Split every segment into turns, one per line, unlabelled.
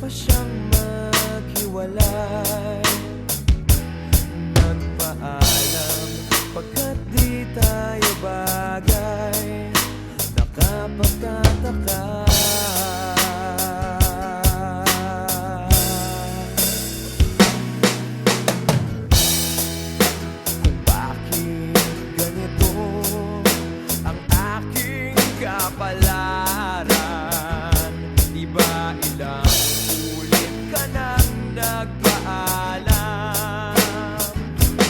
pa siyang maghiwalay. Nagpaalam pagkat di tayo bagay. Nakapagtataka kung bakit ganito ang aking kapalaran. Di ba ilang ulit ka nang nagpaalam?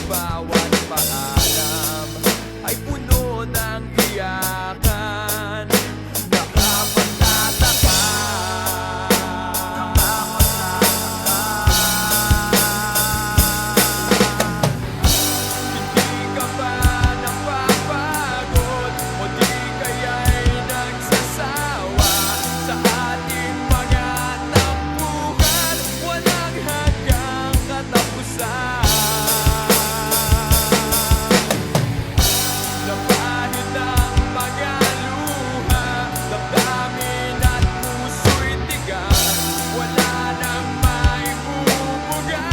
Bawat paalam ay puno ng iyakan. Nakapagtataka hindi ka ba napapagod o di kaya'y nagsasawa sa ating mga tampuhan? Walang hanggang katapusan na kahit ang mga luha, damdamin at puso'y tigas. Wala nang maibubuga,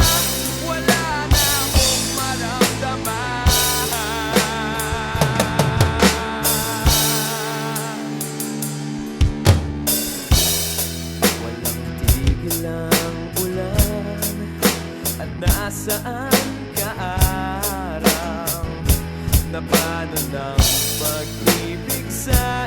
wala na akong maramdaman. Walang tigil ang ulan at nasaan ka araw? Na paano ng pag-ibig sa